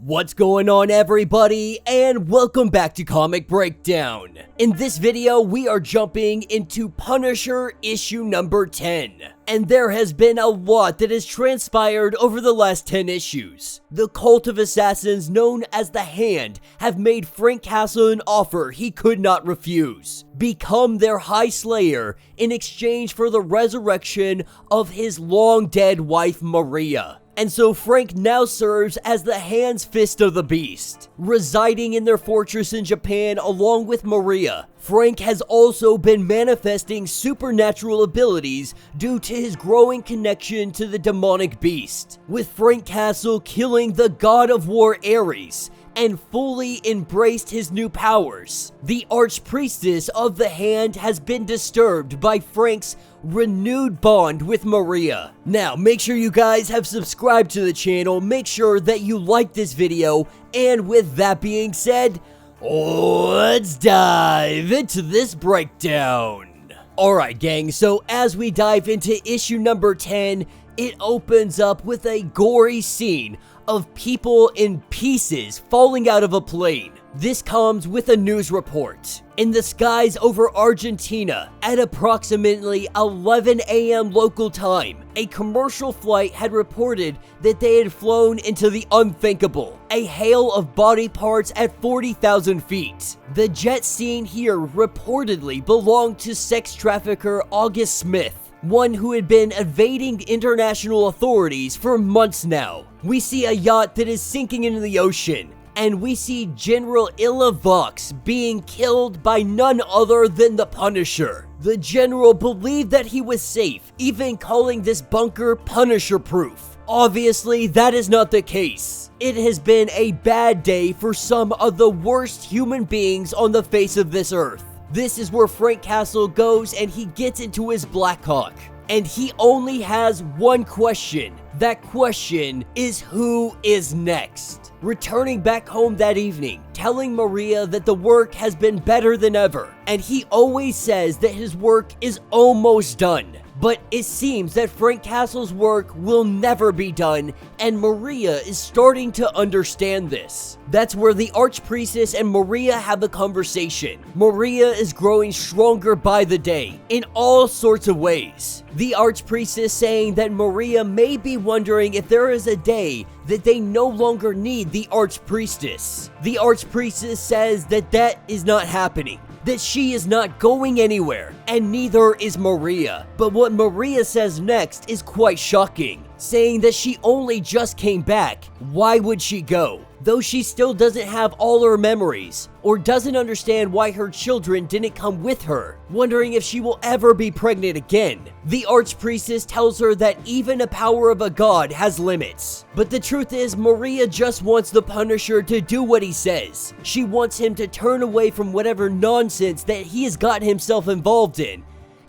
What's going on, everybody, and welcome back to Comic Breakdown. In this video, we are jumping into Punisher issue number 10. And there has been a lot that has transpired over the last 10 issues. The cult of assassins known as the Hand have made Frank Castle an offer he could not refuse. Become their High Slayer in exchange for the resurrection of his long-dead wife Maria. And so Frank now serves as the Hand's Fist of the Beast, residing in their fortress in Japan along with Maria. Frank has also been manifesting supernatural abilities due to his growing connection to the demonic beast, with Frank Castle killing the god of war Ares and fully embraced his new powers. The archpriestess of the Hand has been disturbed by Frank's renewed bond with Maria. Now, make sure you guys have subscribed to the channel, make sure that you like this video, and with that being said, let's dive into this breakdown. Alright gang, so as we dive into issue number 10, it opens up with a gory scene of people in pieces falling out of a plane. This comes with a news report. In the skies over Argentina, at approximately 11 a.m. local time, a commercial flight had reported that they had flown into the unthinkable, a hail of body parts at 40,000 feet. The jet seen here reportedly belonged to sex trafficker August Smith, one who had been evading international authorities for months now. We see a yacht that is sinking into the ocean, and we see General Illa Vox being killed by none other than the Punisher. The general believed that he was safe, even calling this bunker Punisher-proof. Obviously, that is not the case. It has been a bad day for some of the worst human beings on the face of this earth. This is where Frank Castle goes and he gets into his Blackhawk. And he only has one question. That question is, who is next? Returning back home that evening, telling Maria that the work has been better than ever. And he always says that his work is almost done. But it seems that Frank Castle's work will never be done, and Maria is starting to understand this. That's where the Archpriestess and Maria have a conversation. Maria is growing stronger by the day, in all sorts of ways. The Archpriestess saying that Maria may be wondering if there is a day that they no longer need the Archpriestess. The Archpriestess says that that is not happening, that she is not going anywhere, and neither is Maria. But what Maria says next is quite shocking, saying that she only just came back. Why would she go? Though she still doesn't have all her memories, or doesn't understand why her children didn't come with her, wondering if she will ever be pregnant again. The Archpriestess tells her that even the power of a god has limits. But the truth is, Maria just wants the Punisher to do what he says. She wants him to turn away from whatever nonsense that he has gotten himself involved in,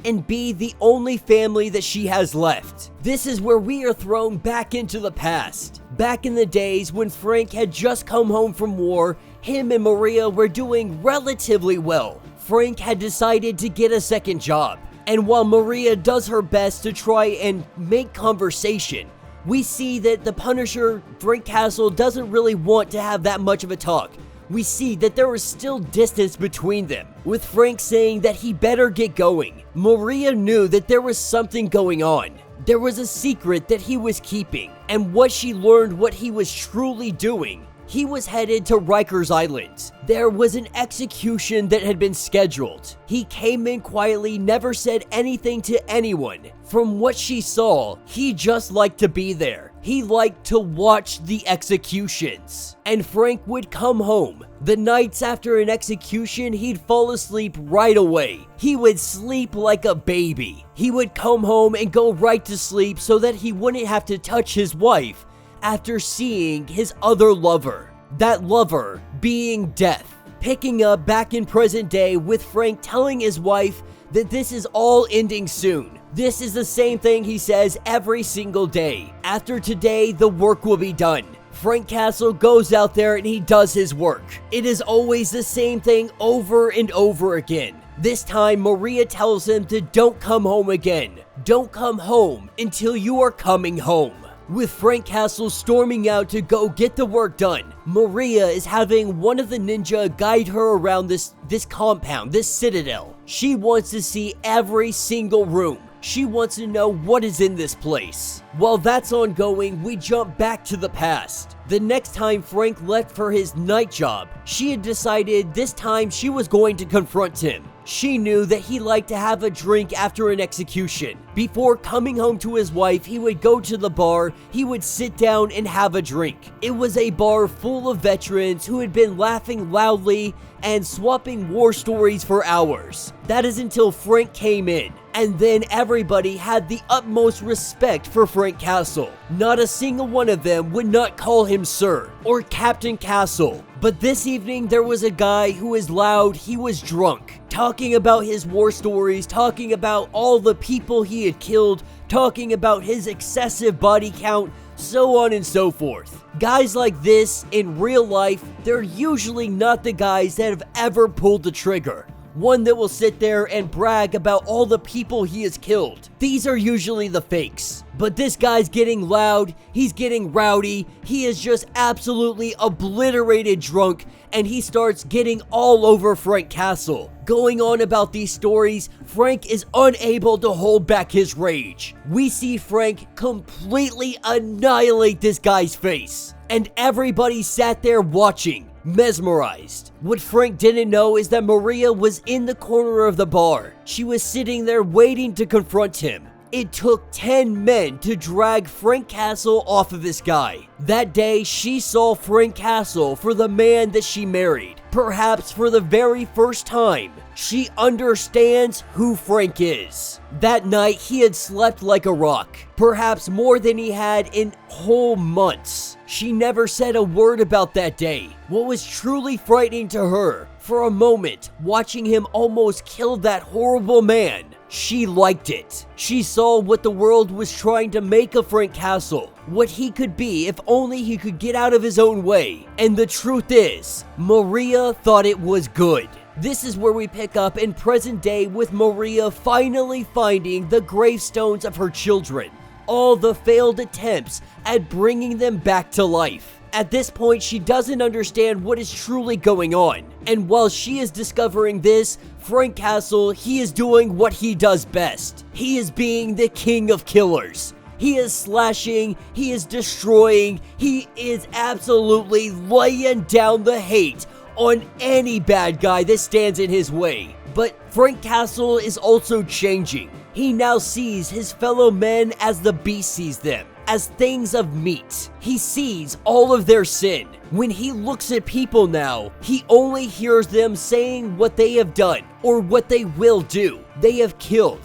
and be the only family that she has left. This is where we are thrown back into the past. Back in the days when Frank had just come home from war, him and Maria were doing relatively well. Frank had decided to get a second job, and while Maria does her best to try and make conversation, we see that the Punisher, Frank Castle, doesn't really want to have that much of a talk. We see that there is still distance between them, with Frank saying that he better get going. Maria knew that there was something going on. There was a secret that he was keeping, and what she learned what he was truly doing. He was headed to Rikers Island. There was an execution that had been scheduled. He came in quietly, never said anything to anyone. From what she saw, he just liked to be there. He liked to watch the executions. And Frank would come home. The nights after an execution, he'd fall asleep right away. He would sleep like a baby. He would come home and go right to sleep so that he wouldn't have to touch his wife after seeing his other lover. That lover being death. Picking up back in present day with Frank telling his wife that this is all ending soon. This is the same thing he says every single day. After today, the work will be done. Frank Castle goes out there and he does his work. It is always the same thing over and over again. This time, Maria tells him to don't come home again. Don't come home until you are coming home. With Frank Castle storming out to go get the work done, Maria is having one of the ninja guide her around this compound, this citadel. She wants to see every single room. She wants to know what is in this place. While that's ongoing, we jump back to the past. The next time Frank left for his night job, she had decided this time she was going to confront him. She knew that he liked to have a drink after an execution. Before coming home to his wife, he would go to the bar, he would sit down and have a drink. It was a bar full of veterans who had been laughing loudly and swapping war stories for hours. That is until Frank came in. And then everybody had the utmost respect for Frank Castle. Not a single one of them would not call him Sir or Captain Castle. But this evening there was a guy who was loud, he was drunk, talking about his war stories, talking about all the people he had killed, talking about his excessive body count, so on and so forth. Guys like this, in real life, they're usually not the guys that have ever pulled the trigger. One that will sit there and brag about all the people he has killed. These are usually the fakes. But this guy's getting loud, he's getting rowdy, he is just absolutely obliterated drunk, and he starts getting all over Frank Castle. Going on about these stories, Frank is unable to hold back his rage. We see Frank completely annihilate this guy's face. And everybody sat there watching, mesmerized. What Frank didn't know is that Maria was in the corner of the bar. She was sitting there waiting to confront him. It took 10 men to drag Frank Castle off of this guy. That day, she saw Frank Castle for the man that she married. Perhaps for the very first time, she understands who Frank is. That night, he had slept like a rock, perhaps more than he had in whole months. She never said a word about that day. What was truly frightening to her, for a moment, watching him almost kill that horrible man, she liked it. She saw what the world was trying to make of Frank Castle, what he could be if only he could get out of his own way. And the truth is, Maria thought it was good. This is where we pick up in present day with Maria finally finding the gravestones of her children. All the failed attempts at bringing them back to life. At this point, she doesn't understand what is truly going on. And while she is discovering this, Frank Castle, he is doing what he does best. He is being the king of killers. He is slashing, he is destroying, he is absolutely laying down the hate on any bad guy that stands in his way. But Frank Castle is also changing. He now sees his fellow men as the beast sees them, as things of meat. He sees all of their sin. When he looks at people now, he only hears them saying what they have done or what they will do. They have killed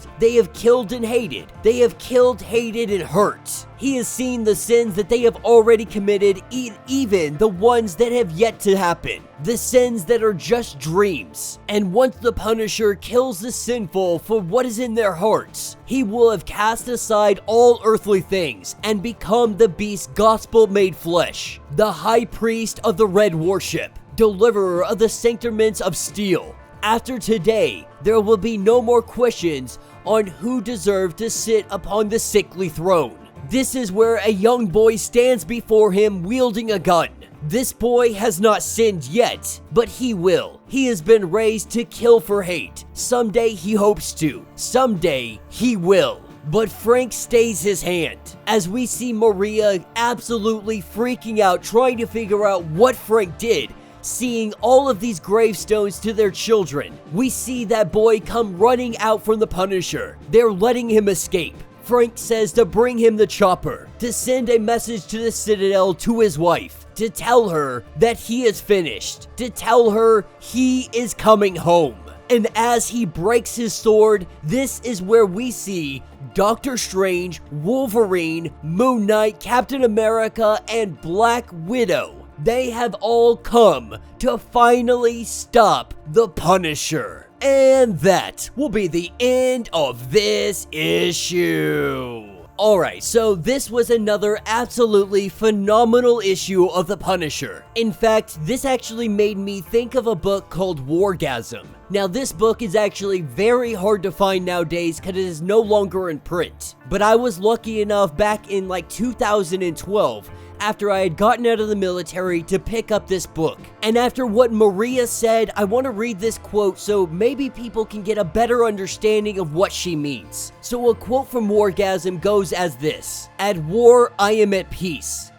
and hated. They have killed, hated, and hurt. He has seen the sins that they have already committed, even the ones that have yet to happen. The sins that are just dreams. And once the Punisher kills the sinful for what is in their hearts, he will have cast aside all earthly things and become the beast's gospel made flesh, the high priest of the Red Worship, deliverer of the sanctaments of steel. After today, there will be no more questions on who deserved to sit upon the sickly throne. This is where a young boy stands before him wielding a gun. This boy has not sinned yet, but he will. He has been raised to kill for hate. Someday he hopes to. Someday he will. But Frank stays his hand, as we see Maria absolutely freaking out trying to figure out what Frank did. Seeing all of these gravestones to their children, we see that boy come running out from the Punisher. They're letting him escape. Frank says to bring him the chopper, to send a message to the Citadel to his wife, to tell her that he is finished, to tell her he is coming home. And as he breaks his sword, this is where we see Doctor Strange, Wolverine, Moon Knight, Captain America, and Black Widow. They have all come to finally stop the Punisher. And that will be the end of this issue. Alright, so this was another absolutely phenomenal issue of The Punisher. In fact, this actually made me think of a book called Wargasm. Now, this book is actually very hard to find nowadays because it is no longer in print. But I was lucky enough back in like 2012, after I had gotten out of the military, to pick up this book. And after what Maria said, I want to read this quote so maybe people can get a better understanding of what she means. So a quote from Wargasm goes as this: "At war, I am at peace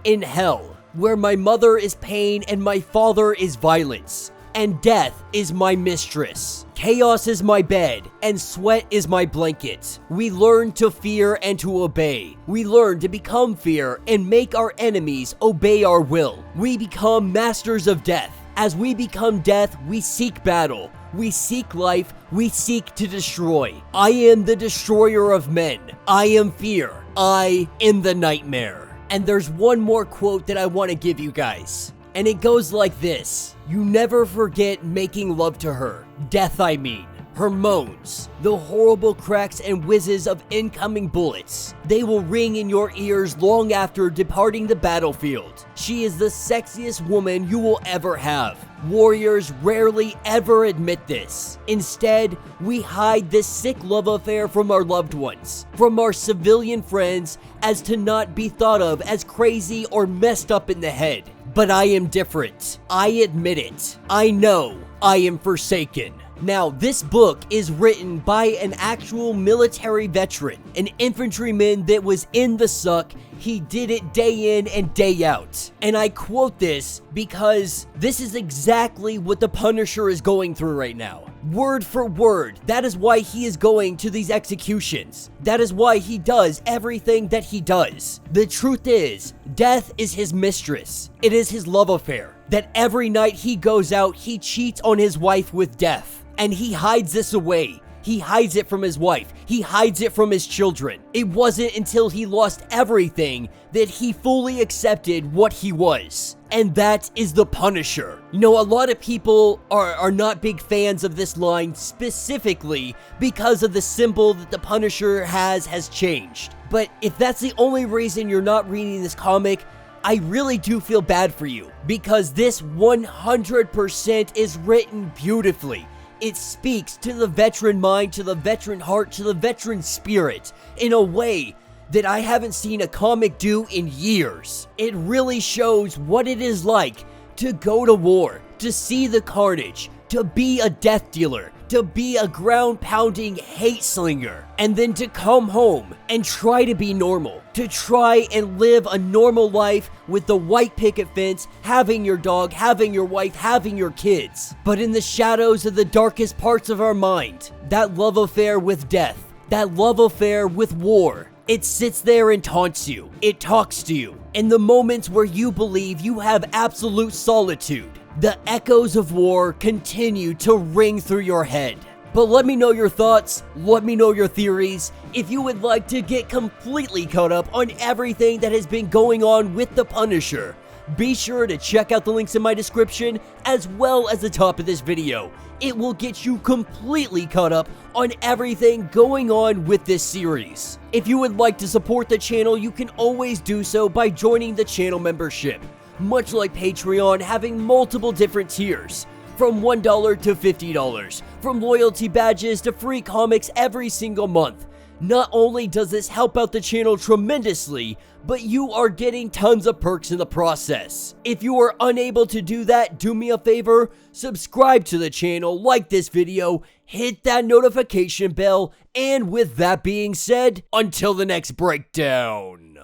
in hell, where my mother is pain and my father is violence, and death is my mistress. Chaos is my bed, and sweat is my blanket. We learn to fear and to obey. We learn to become fear and make our enemies obey our will. We become masters of death. As we become death, we seek battle. We seek life. We seek to destroy. I am the destroyer of men. I am fear. I am the nightmare." And there's one more quote that I want to give you guys. And it goes like this: "You never forget making love to her. Death, I mean. Her moans, the horrible cracks and whizzes of incoming bullets. They will ring in your ears long after departing the battlefield. She is the sexiest woman you will ever have. Warriors rarely ever admit this. Instead, we hide this sick love affair from our loved ones, from our civilian friends, as to not be thought of as crazy or messed up in the head. But I am different. I admit it. I know I am forsaken." Now, this book is written by an actual military veteran, an infantryman that was in the suck. He did it day in and day out. And I quote this because this is exactly what the Punisher is going through right now. Word for word. That is why he is going to these executions. That is why he does everything that he does. The truth is, death is his mistress. It is his love affair. That every night he goes out, he cheats on his wife with death. And he hides this away. He hides it from his wife. He hides it from his children. It wasn't until he lost everything that he fully accepted what he was. And that is the Punisher. You know, a lot of people are not big fans of this line specifically because of the symbol that the Punisher has changed. But if that's the only reason you're not reading this comic, I really do feel bad for you, because this 100% is written beautifully. It speaks to the veteran mind, to the veteran heart, to the veteran spirit in a way that I haven't seen a comic do in years. It really shows what it is like to go to war, to see the carnage, to be a death dealer, to be a ground-pounding hate slinger, and then to come home and try to be normal, to try and live a normal life with the white picket fence, having your dog, having your wife, having your kids. But in the shadows of the darkest parts of our mind, that love affair with death, that love affair with war, it sits there and taunts you. It talks to you. In the moments where you believe you have absolute solitude, the echoes of war continue to ring through your head. But let me know your thoughts, let me know your theories. If you would like to get completely caught up on everything that has been going on with the Punisher, be sure to check out the links in my description as well as the top of this video. It will get you completely caught up on everything going on with this series. If you would like to support the channel, you can always do so by joining the channel membership. Much like Patreon, having multiple different tiers, from $1 to $50, from loyalty badges to free comics every single month. Not only does this help out the channel tremendously, but you are getting tons of perks in the process. If you are unable to do that, do me a favor, subscribe to the channel, like this video, hit that notification bell, and with that being said, until the next breakdown.